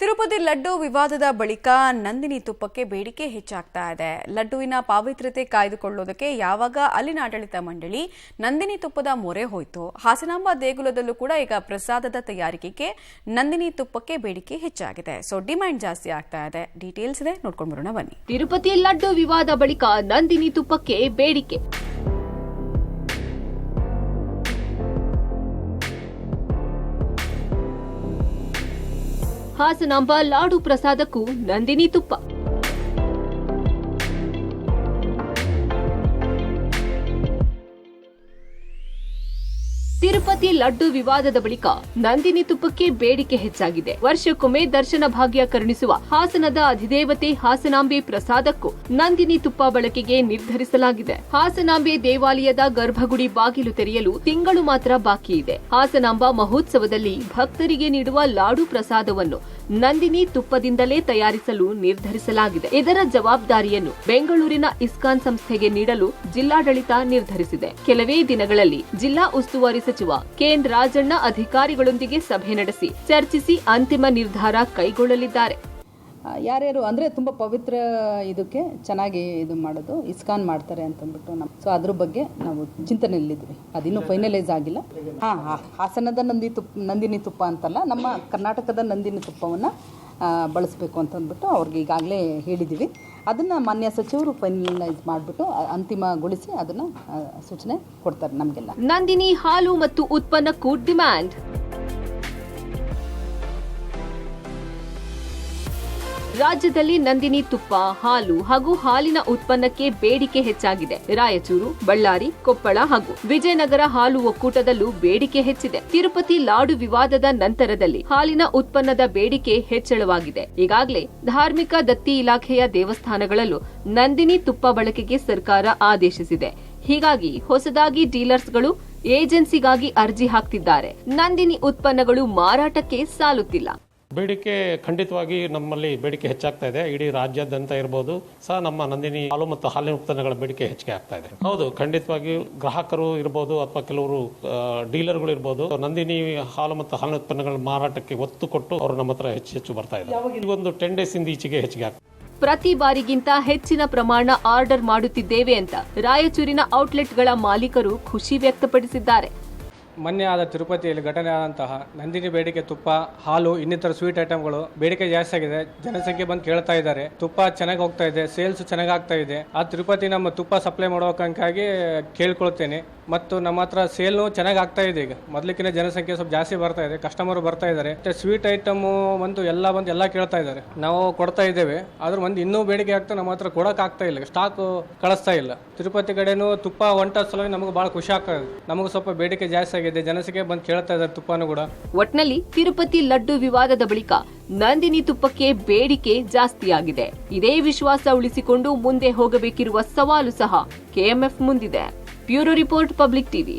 ತಿರುಪತಿ ಲಡ್ಡು ವಿವಾದದ ಬಳಿಕ ನಂದಿನಿ ತುಪ್ಪಕ್ಕೆ ಬೇಡಿಕೆ ಹೆಚ್ಚಾಗ್ತಾ ಇದೆ. ಲಡ್ಡುವಿನ ಪಾವಿತ್ರ್ಯತೆ ಕಾಯ್ದುಕೊಳ್ಳೋದಕ್ಕೆ ಯಾವಾಗ ಅಲ್ಲಿನ ಆಡಳಿತ ಮಂಡಳಿ ನಂದಿನಿ ತುಪ್ಪದ ಮೊರೆ ಹೋಯಿತು, ಹಾಸನಾಂಬ ದೇಗುಲದಲ್ಲೂ ಕೂಡ ಈಗ ಪ್ರಸಾದದ ತಯಾರಿಕೆಗೆ ನಂದಿನಿ ತುಪ್ಪಕ್ಕೆ ಬೇಡಿಕೆ ಹೆಚ್ಚಾಗಿದೆ. ಸೊ ಡಿಮ್ಯಾಂಡ್ ಜಾಸ್ತಿ ಆಗ್ತಾ ಇದೆ. ಡೀಟೇಲ್ಸ್ ಇದೆ, ನೋಡ್ಕೊಂಡು ಬರೋಣ ಬನ್ನಿ. ತಿರುಪತಿ ಲಡ್ಡು ವಿವಾದ ಬಳಿಕ ನಂದಿನಿ ತುಪ್ಪಕ್ಕೆ ಬೇಡಿಕೆ. ಹಾಸನಾಂಬ ಲಾಡು ಪ್ರಸಾದಕ್ಕೂ ನಂದಿನಿ ತುಪ್ಪ. ತಿರುಪತಿ ಲಡ್ಡು ವಿವಾದದ ಬಳಿಕ ನಂದಿನಿ ತುಪ್ಪಕ್ಕೆ ಬೇಡಿಕೆ ಹೆಚ್ಚಾಗಿದೆ. ವರ್ಷಕ್ಕೊಮ್ಮೆ ದರ್ಶನ ಭಾಗ್ಯ ಕರುಣಿಸುವ ಹಾಸನದ ಅಧಿದೇವತೆ ಹಾಸನಾಂಬೆ ಪ್ರಸಾದಕ್ಕೂ ನಂದಿನಿ ತುಪ್ಪ ಬಳಕೆಗೆ ನಿರ್ಧರಿಸಲಾಗಿದೆ. ಹಾಸನಾಂಬೆ ದೇವಾಲಯದ ಗರ್ಭಗುಡಿ ಬಾಗಿಲು ತೆರೆಯಲು ತಿಂಗಳು ಮಾತ್ರ ಬಾಕಿ ಇದೆ. ಹಾಸನಾಂಬ ಮಹೋತ್ಸವದಲ್ಲಿ ಭಕ್ತರಿಗೆ ನೀಡುವ ಲಾಡು ಪ್ರಸಾದವನ್ನು ನಂದಿನಿ ತುಪ್ಪದಿಂದಲೇ ತಯಾರಿಸಲು ನಿರ್ಧರಿಸಲಾಗಿದೆ. ಇದರ ಜವಾಬ್ದಾರಿಯನ್ನು ಬೆಂಗಳೂರಿನ ಇಸ್ಕಾನ್ ಸಂಸ್ಥೆಗೆ ನೀಡಲು ಜಿಲ್ಲಾಡಳಿತ ನಿರ್ಧರಿಸಿದೆ. ಕೆಲವೇ ದಿನಗಳಲ್ಲಿ ಜಿಲ್ಲಾ ಉಸ್ತುವಾರಿ ಸಚಿವ ಕೆಎನ್ ರಾಜಣ್ಣ ಅಧಿಕಾರಿಗಳೊಂದಿಗೆ ಸಭೆ ನಡೆಸಿ ಚರ್ಚಿಸಿ ಅಂತಿಮ ನಿರ್ಧಾರ ಕೈಗೊಳ್ಳಲಿದ್ದಾರೆ. ಯಾರ್ಯಾರು ಅಂದರೆ ತುಂಬ ಪವಿತ್ರ ಇದಕ್ಕೆ ಚೆನ್ನಾಗಿ ಇದು ಮಾಡೋದು ಇಸ್ಕಾನ್ ಮಾಡ್ತಾರೆ ಅಂತಂದ್ಬಿಟ್ಟು ಸೊ ಅದ್ರ ಬಗ್ಗೆ ನಾವು ಚಿಂತನೆಯಲ್ಲಿದ್ವಿ. ಅದಿನ್ನೂ ಫೈನಲೈಸ್ ಆಗಿಲ್ಲ. ಹಾಸನದ ನಂದಿನಿ ತುಪ್ಪ ಅಂತಲ್ಲ, ನಮ್ಮ ಕರ್ನಾಟಕದ ನಂದಿನಿ ತುಪ್ಪವನ್ನು ಬಳಸಬೇಕು ಅಂತಂದ್ಬಿಟ್ಟು ಅವ್ರಿಗೆ ಈಗಾಗಲೇ ಹೇಳಿದ್ದೀವಿ. ಅದನ್ನು ಮಾನ್ಯ ಸಚಿವರು ಫೈನಲೈಸ್ ಮಾಡಿಬಿಟ್ಟು ಅಂತಿಮಗೊಳಿಸಿ ಅದನ್ನು ಸೂಚನೆ ಕೊಡ್ತಾರೆ ನಮಗೆಲ್ಲ. ನಂದಿನಿ ಹಾಲು ಮತ್ತು ಉತ್ಪನ್ನಕ್ಕೂ ಡಿಮ್ಯಾಂಡ್. ರಾಜ್ಯದಲ್ಲಿ ನಂದಿನಿ ತುಪ್ಪ, ಹಾಲು ಹಾಗೂ ಹಾಲಿನ ಉತ್ಪನ್ನಕ್ಕೆ ಬೇಡಿಕೆ ಹೆಚ್ಚಾಗಿದೆ. ರಾಯಚೂರು, ಬಳ್ಳಾರಿ, ಕೊಪ್ಪಳ ಹಾಗೂ ವಿಜಯನಗರ ಹಾಲು ಒಕ್ಕೂಟದಲ್ಲೂ ಬೇಡಿಕೆ ಹೆಚ್ಚಿದೆ. ತಿರುಪತಿ ಲಾಡು ವಿವಾದದ ನಂತರದಲ್ಲಿ ಹಾಲಿನ ಉತ್ಪನ್ನದ ಬೇಡಿಕೆ ಹೆಚ್ಚಳವಾಗಿದೆ. ಈಗಾಗಲೇ ಧಾರ್ಮಿಕ ದತ್ತಿ ಇಲಾಖೆಯ ದೇವಸ್ಥಾನಗಳಲ್ಲೂ ನಂದಿನಿ ತುಪ್ಪ ಬಳಕೆಗೆ ಸರ್ಕಾರ ಆದೇಶಿಸಿದೆ. ಹೀಗಾಗಿ ಹೊಸದಾಗಿ ಡೀಲರ್ಸ್ಗಳು ಏಜೆನ್ಸಿಗಾಗಿ ಅರ್ಜಿ ಹಾಕ್ತಿದ್ದಾರೆ. ನಂದಿನಿ ಉತ್ಪನ್ನಗಳು ಮಾರಾಟಕ್ಕೆ ಸಾಲುತ್ತಿಲ್ಲ. ಬೇಡಿಕೆ ಖಂಡಿತವಾಗಿ ನಮ್ಮಲ್ಲಿ ಬೇಡಿಕೆ ಹೆಚ್ಚಾಗ್ತಾ ಇದೆ. ಇಡೀ ರಾಜ್ಯಾದ್ಯಂತ ಇರಬಹುದು ಸಹ ನಮ್ಮ ನಂದಿನಿ ಹಾಲು ಮತ್ತು ಹಾಲಿನ ಉತ್ಪನ್ನಗಳ ಬೇಡಿಕೆ ಹೆಚ್ಚಿಗೆ ಆಗ್ತಾ ಇದೆ. ಹೌದು, ಖಂಡಿತವಾಗಿ ಗ್ರಾಹಕರು ಇರಬಹುದು ಅಥವಾ ಕೆಲವರು ಡೀಲರ್ಗಳು ಇರಬಹುದು, ನಂದಿನಿ ಹಾಲು ಮತ್ತು ಹಾಲಿನ ಉತ್ಪನ್ನಗಳ ಮಾರಾಟಕ್ಕೆ ಒತ್ತು ಕೊಟ್ಟು ಅವರು ನಮ್ಮ ಹತ್ರ ಹೆಚ್ಚು ಬರ್ತಾ ಇದ್ದಾರೆ. ಒಂದು 10 days ಇಂದ ಈಚೆಗೆ ಹೆಚ್ಚಿಗೆ ಆಗ್ತದೆ. ಪ್ರತಿ ಬಾರಿಗಿಂತ ಹೆಚ್ಚಿನ ಪ್ರಮಾಣ ಆರ್ಡರ್ ಮಾಡುತ್ತಿದ್ದೇವೆ ಅಂತ ರಾಯಚೂರಿನ ಔಟ್ಲೆಟ್ಗಳ ಮಾಲೀಕರು ಖುಷಿ ವ್ಯಕ್ತಪಡಿಸಿದ್ದಾರೆ. ಮೊನ್ನೆ ಆದ ತಿರುಪತಿಯಲ್ಲಿ ಘಟನೆ ಆದಂತಹ ನಂದಿನಿ ಬೇಡಿಕೆ ತುಪ್ಪ, ಹಾಲು, ಇನ್ನಿತರ ಸ್ವೀಟ್ ಐಟಮ್ಗಳು ಬೇಡಿಕೆ ಜಾಸ್ತಿ ಆಗಿದೆ. ಜನಸಂಖ್ಯೆ ಬಂದು ಕೇಳ್ತಾ ಇದ್ದಾರೆ. ತುಪ್ಪ ಚೆನ್ನಾಗಿ ಹೋಗ್ತಾ ಇದೆ, ಸೇಲ್ಸ್ ಚೆನ್ನಾಗಿ ಆಗ್ತಾ ಇದೆ. ಆ ತಿರುಪತಿ ನಮ್ಮ ತುಪ್ಪ ಸಪ್ಲೈ ಮಾಡೋಕ್ಕಾಗಿ ಕೇಳ್ಕೊಳ್ತೇನೆ. ಮತ್ತು ನಮ್ಮ ಹತ್ರ ಸೇಲ್ನು ಚೆನ್ನಾಗಿ ಆಗ್ತಾ ಇದೆ. ಈಗ ಮೊದಲಿನ ಜನಸಂಖ್ಯೆ ಸ್ವಲ್ಪ ಜಾಸ್ತಿ ಬರ್ತಾ ಇದೆ, ಕಸ್ಟಮರ್ ಬರ್ತಾ ಇದ್ದಾರೆ. ಸ್ವೀಟ್ ಐಟಮ್ ಎಲ್ಲ ಕೇಳ್ತಾ ಇದ್ದಾರೆ. ನಾವು ಕೊಡ್ತಾ ಇದ್ದೇವೆ, ಆದ್ರೂ ಒಂದು ಇನ್ನೂ ಬೇಡಿಕೆ ಆಗ್ತಾ ನಮ್ಮ ಹತ್ರ ಕೊಡಕ್ ಆಗ್ತಾ ಇಲ್ಲ, ಸ್ಟಾಕ್ ಕಳಿಸ್ತಾ ಇಲ್ಲ. ತಿರುಪತಿ ಕಡೆನೂ ತುಪ್ಪ ಒಂಟ ಸಲುವಾಗಿ ನಮಗೆ ಬಹಳ ಖುಷಿ ಆಗ್ತಾ ಇದೆ. ನಮಗೆ ಸ್ವಲ್ಪ ಬೇಡಿಕೆ ಜಾಸ್ತಿ ಆಗಿದೆ, ಜನಸಂಖ್ಯೆ ಬಂದು ಕೇಳ್ತಾ ಇದ್ದಾರೆ ತುಪ್ಪನೂ ಕೂಡ. ಒಟ್ನಲ್ಲಿ ತಿರುಪತಿ ಲಡ್ಡು ವಿವಾದದ ಬಳಿಕ ನಂದಿನಿ ತುಪ್ಪಕ್ಕೆ ಬೇಡಿಕೆ ಜಾಸ್ತಿಯಾಗಿದೆ. ಇದೇ ವಿಶ್ವಾಸ ಉಳಿಸಿಕೊಂಡು ಮುಂದೆ ಹೋಗಬೇಕಿರುವ ಸವಾಲು ಸಹ ಕೆಎಂಎಫ್ ಮುಂದಿದೆ. Bureau report, public TV.